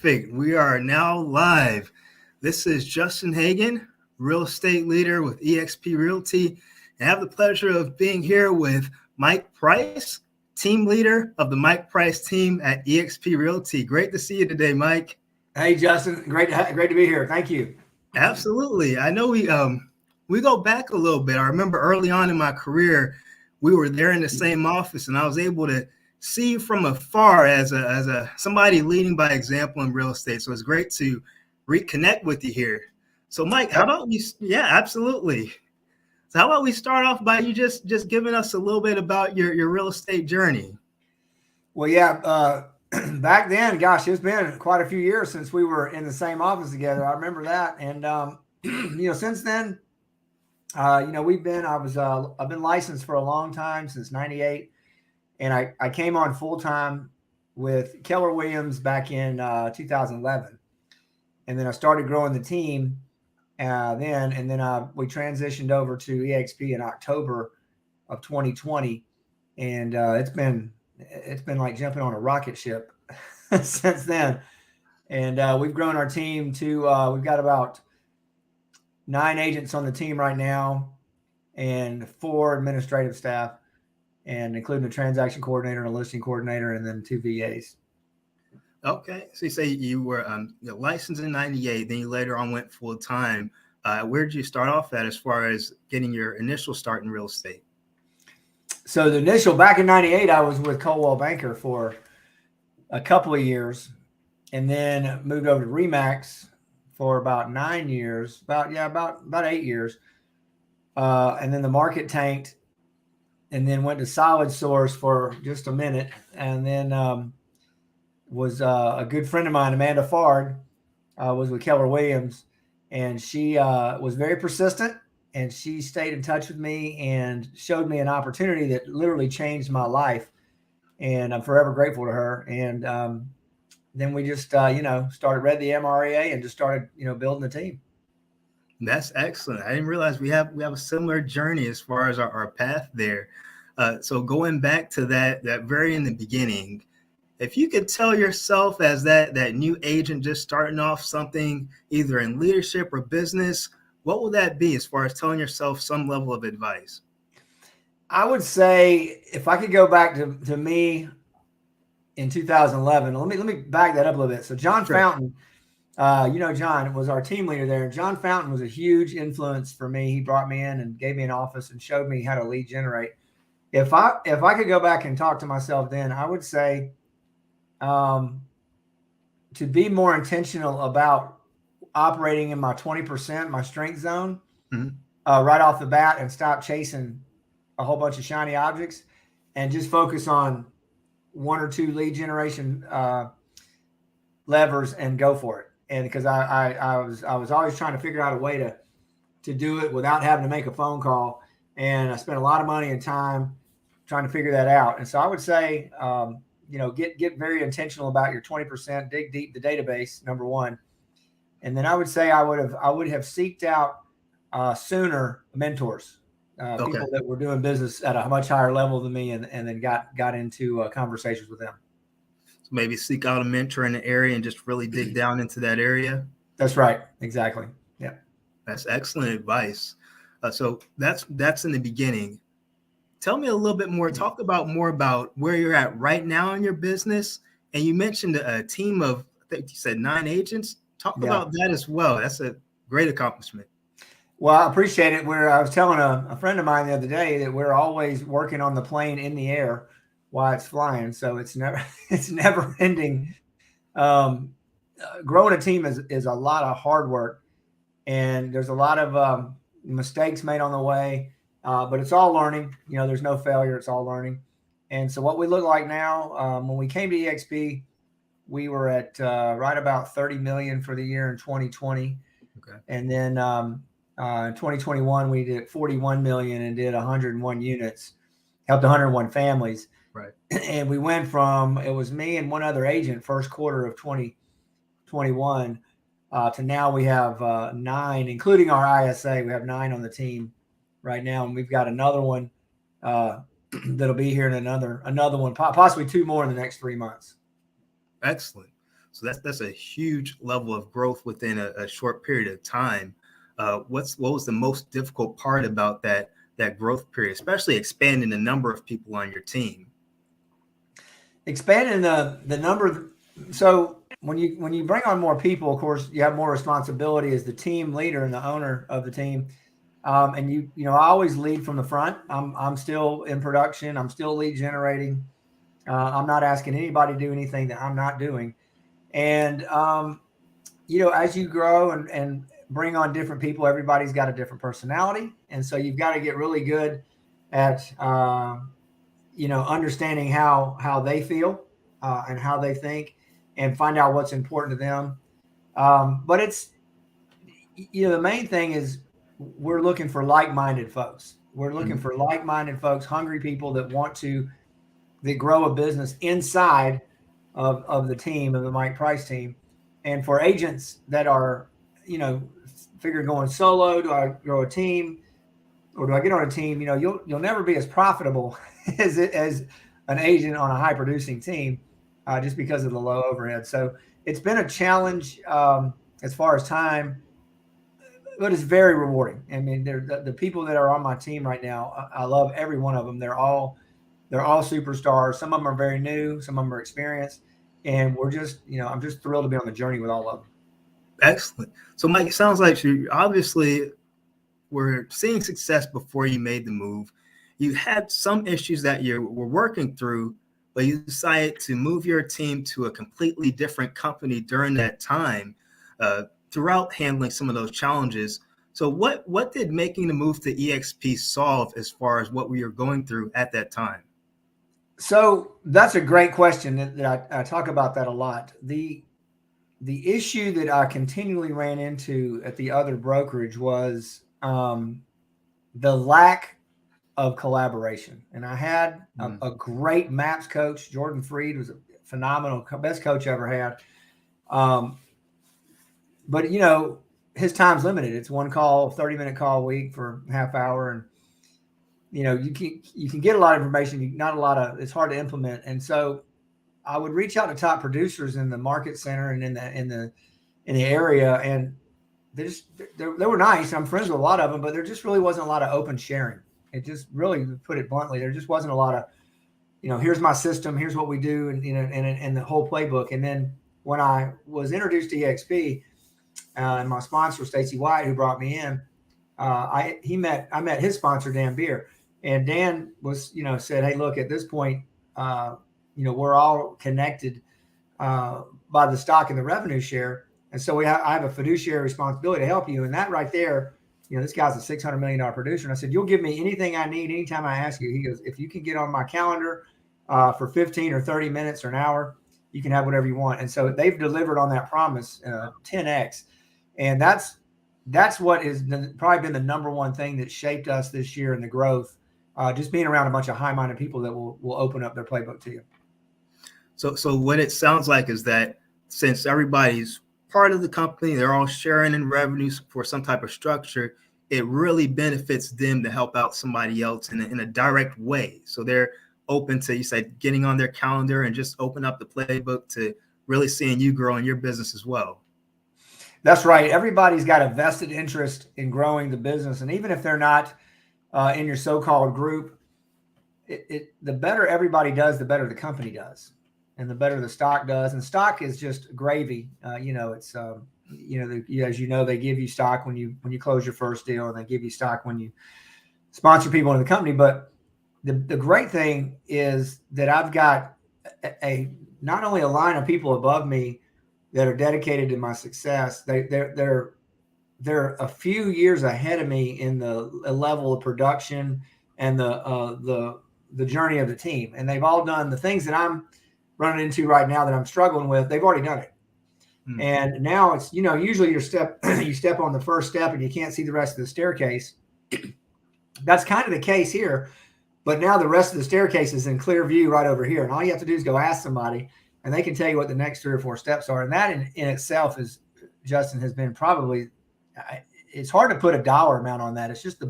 Perfect. We are now live. This is Justin Hagan, real estate leader with EXP Realty. And I have the pleasure of being here with Mike Price, team leader of the Mike Price team at EXP Realty. Great to see you today, Mike. Hey, Justin. Great to be here. Thank you. Absolutely. I know we go back a little bit. I remember early on in my career, we were there in the same office, and I was able to see you from afar as a somebody leading by example in real estate. So it's great to reconnect with you here. So Mike, how about you? Yeah, absolutely. So how about we start off by you just giving us a little bit about your real estate journey? Well, yeah, back then, gosh, it's been quite a few years since we were in the same office together. I remember that. And, since then, I've been licensed for a long time, since 98. And I came on full-time with Keller Williams back in 2011. And then I started growing the team we transitioned over to EXP in October of 2020. And it's been like jumping on a rocket ship since then. And we've grown our team to we've got about 9 agents on the team right now and 4 administrative staff, and including a transaction coordinator and a listing coordinator, and then 2 VAs. Okay. So you say you were licensed in 98, then you later on went full time. Where did you start off at as far as getting your initial start in real estate? So the initial, back in 98, I was with Coldwell Banker for a couple of years, and then moved over to Remax for about 9 years, about 8 years. And then the market tanked, and then went to Solid Source for just a minute. And then was a good friend of mine, Amanda Fard, was with Keller Williams, and she was very persistent. And she stayed in touch with me and showed me an opportunity that literally changed my life. And I'm forever grateful to her. And then we just, read the MREA and just started, building the team. That's excellent. I didn't realize we have a similar journey as far as our path there. So going back to that very in the beginning, if you could tell yourself as that new agent just starting off something, either in leadership or business, what will that be as far as telling yourself some level of advice? I would say if I could go back to me in 2011, let me back that up a little bit. So John Fountain, John was our team leader there. John Fountain was a huge influence for me. He brought me in and gave me an office and showed me how to lead generate. If I could go back and talk to myself then, I would say to be more intentional about operating in my 20%, my strength zone, right off the bat, and stop chasing a whole bunch of shiny objects and just focus on 1 or 2 lead generation levers and go for it. And because I was always trying to figure out a way to do it without having to make a phone call. And I spent a lot of money and time trying to figure that out. And so I would say, get very intentional about your 20%, dig deep the database, number one. And then I would say I would have seeked out sooner mentors, people that were doing business at a much higher level than me, and then got into conversations with them. So maybe seek out a mentor in the area and just really dig down into that area. That's right. Exactly. Yeah. That's excellent advice. So that's in the beginning. Tell me a little bit more. Talk more about where you're at right now in your business. And you mentioned a team of, I think you said 9 agents. Talk about that as well. That's a great accomplishment. Well, I appreciate it. I was telling a friend of mine the other day that we're always working on the plane in the air while it's flying. So it's never ending. Growing a team is a lot of hard work, and there's a lot of mistakes made on the way. But it's all learning. There's no failure. It's all learning. And so what we look like now, when we came to EXP, we were at right about 30 million for the year in 2020. Okay. And then in 2021, we did 41 million and did 101 units, helped 101 families. Right. And we went from, it was me and one other agent first quarter of 2021 to now we have 9, including our ISA. We have 9 on the team right now. And we've got another one that'll be here in another one, possibly 2 more in the next 3 months. Excellent. So that's a huge level of growth within a short period of time. What was the most difficult part about that growth period, especially expanding the number of people on your team? Expanding the number of, so when you bring on more people, of course, you have more responsibility as the team leader and the owner of the team. And I always lead from the front. I'm still in production. I'm still lead generating. I'm not asking anybody to do anything that I'm not doing. And as you grow and bring on different people, everybody's got a different personality, and so you've got to get really good at understanding how they feel and how they think, and find out what's important to them. But it's the main thing is we're looking for like-minded folks. We're looking for like-minded folks, hungry people that grow a business inside of the team, of the Mike Price team. And for agents that are, figure going solo, do I grow a team or do I get on a team? You'll never be as profitable as an agent on a high producing team, just because of the low overhead. So it's been a challenge as far as time, but it's very rewarding. I mean, the people that are on my team right now, I love every one of them. They're all superstars. Some of them are very new, some of them are experienced, and I'm just thrilled to be on the journey with all of them. Excellent. So, Mike, it sounds like you obviously were seeing success before you made the move. You had some issues that you were working through, but you decided to move your team to a completely different company during that time, throughout handling some of those challenges. So what did making the move to EXP solve as far as what we were going through at that time? So that's a great question that I talk about that a lot. The issue that I continually ran into at the other brokerage was the lack of collaboration. And I had a great maps coach. Jordan Freed was a phenomenal, best coach I ever had. But his time's limited. It's one call, 30-minute call a week for half hour. And, you can get a lot of information, not a lot of, it's hard to implement. And so I would reach out to top producers in the market center and in the area. And they were nice. I'm friends with a lot of them, but there just really wasn't a lot of open sharing. It just really, to put it bluntly, there just wasn't a lot of, here's my system, here's what we do, and the whole playbook. And then when I was introduced to EXP, and my sponsor, Stacy White, who brought me in, I met his sponsor, Dan Beer, and Dan was, said, hey, look, at this point, we're all connected by the stock and the revenue share. And so I have a fiduciary responsibility to help you. And that right there, this guy's a $600 million producer. And I said, you'll give me anything I need anytime I ask you. He goes, if you can get on my calendar for 15 or 30 minutes or an hour, you can have whatever you want. And so they've delivered on that promise 10X. And that's what is probably been the number one thing that shaped us this year in the growth, just being around a bunch of high-minded people that will open up their playbook to you. So what it sounds like is that since everybody's part of the company, they're all sharing in revenues for some type of structure, it really benefits them to help out somebody else in a direct way. So they're open to, you said, getting on their calendar and just open up the playbook to really seeing you grow in your business as well. That's right. Everybody's got a vested interest in growing the business. And even if they're not in your so-called group, the better everybody does, the better the company does. And the better the stock does. And stock is just gravy. It's, as you know, they give you stock when you close your first deal, and they give you stock when you sponsor people in the company. But the great thing is that I've got not only a line of people above me that are dedicated to my success, they're a few years ahead of me in the level of production and the journey of the team. And they've all done the things that I'm running into right now that I'm struggling with. They've already done it. And now it's, usually you step on the first step and you can't see the rest of the staircase. That's kind of the case here, but now the rest of the staircase is in clear view right over here. And all you have to do is go ask somebody, and they can tell you what the next 3 or 4 steps are. And that in itself is, Justin, has been probably, it's hard to put a dollar amount on that. It's just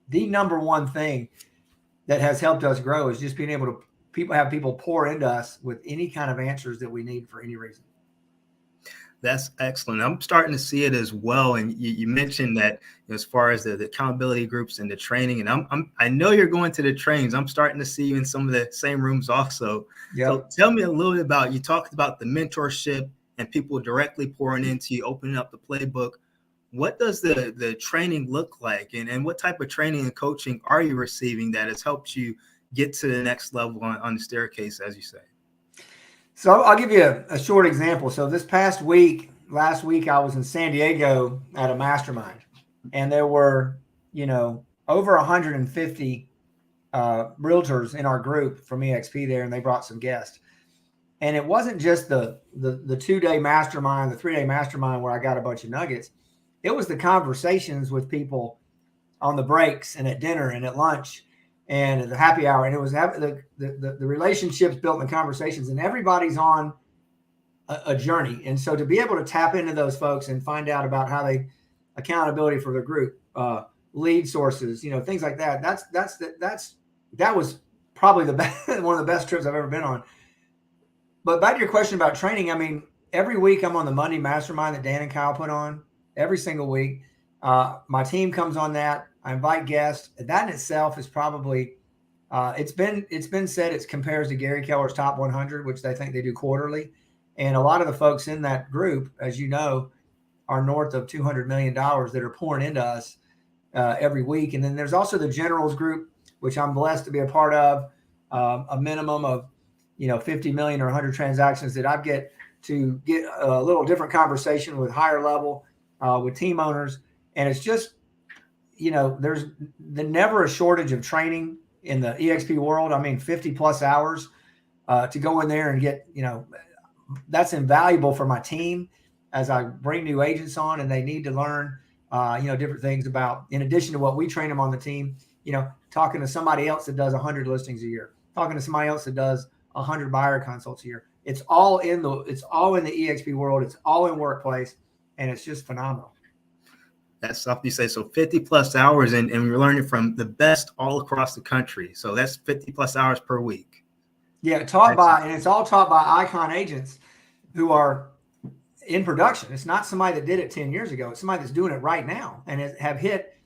the number one thing that has helped us grow is just being able to have people pour into us with any kind of answers that we need for any reason. That's excellent. I'm starting to see it as well. And you mentioned that, as far as the accountability groups and the training, and I know you're going to the trainings. I'm starting to see you in some of the same rooms also. So Yep. tell me a little bit about, you talked about the mentorship and people directly pouring into you, opening up the playbook. What does the training look like, and what type of training and coaching are you receiving that has helped you get to the next level on the staircase, as you say? So I'll give you a short example. So this last week, I was in San Diego at a mastermind, and there were, over 150 realtors in our group from EXP there, and they brought some guests. And it wasn't just the 2-day mastermind, the 3-day mastermind where I got a bunch of nuggets. It was the conversations with people on the breaks and at dinner and at lunch and at the happy hour. And it was the relationships built in the conversations, and everybody's on a journey. And so to be able to tap into those folks and find out about how they accountability for their group, lead sources, things like that. That was probably the best, one of the best trips I've ever been on. But back to your question about training, I mean, every week I'm on the Monday mastermind that Dan and Kyle put on every single week. My team comes on that. I invite guests. That in itself is probably, it's been said it compares to Gary Keller's Top 100, which they think they do quarterly. And a lot of the folks in that group, as you know, are north of $200 million that are pouring into us every week. And then there's also the generals group, which I'm blessed to be a part of, a minimum of 50 million or 100 transactions that I get to get a little different conversation with higher level, with team owners. And it's just, there's never a shortage of training in the EXP world. I mean, 50 plus hours to go in there and get, that's invaluable for my team as I bring new agents on and they need to learn, different things about, in addition to what we train them on the team, talking to somebody else that does 100 listings a year, talking to somebody else that does 100 buyer consults a year. It's all in the EXP world. It's all in workplace, and it's just phenomenal. That's something you say. So 50 plus hours, and we're learning from the best all across the country. So that's 50 plus hours per week. Yeah, it's all taught by icon agents who are in production. It's not somebody that did it 10 years ago. It's somebody that's doing it right now and have hit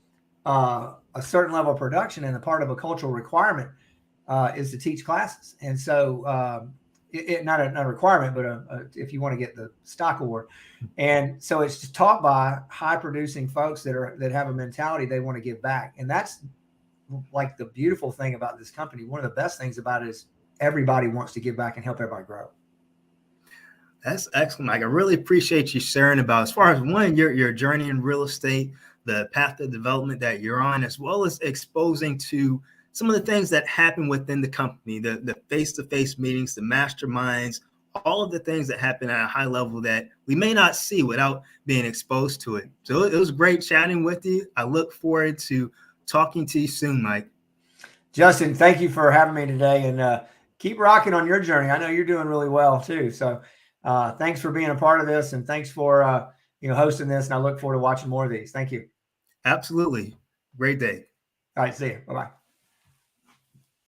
a certain level of production. And a part of a cultural requirement is to teach classes. And so not a requirement, but if you want to get the stock award. And so it's just taught by high producing folks that have a mentality they want to give back. And that's like the beautiful thing about this company. One of the best things about it is everybody wants to give back and help everybody grow. That's excellent, Mike. I really appreciate you sharing about, as far as your journey in real estate, the path of development that you're on, as well as exposing to some of the things that happen within the company, the face-to-face meetings, the masterminds, all of the things that happen at a high level that we may not see without being exposed to it. So it was great chatting with you. I look forward to talking to you soon, Mike. Justin, thank you for having me today, and keep rocking on your journey. I know you're doing really well too. So thanks for being a part of this, and thanks for hosting this. And I look forward to watching more of these. Thank you. Absolutely. Great day. All right. See you. Bye-bye.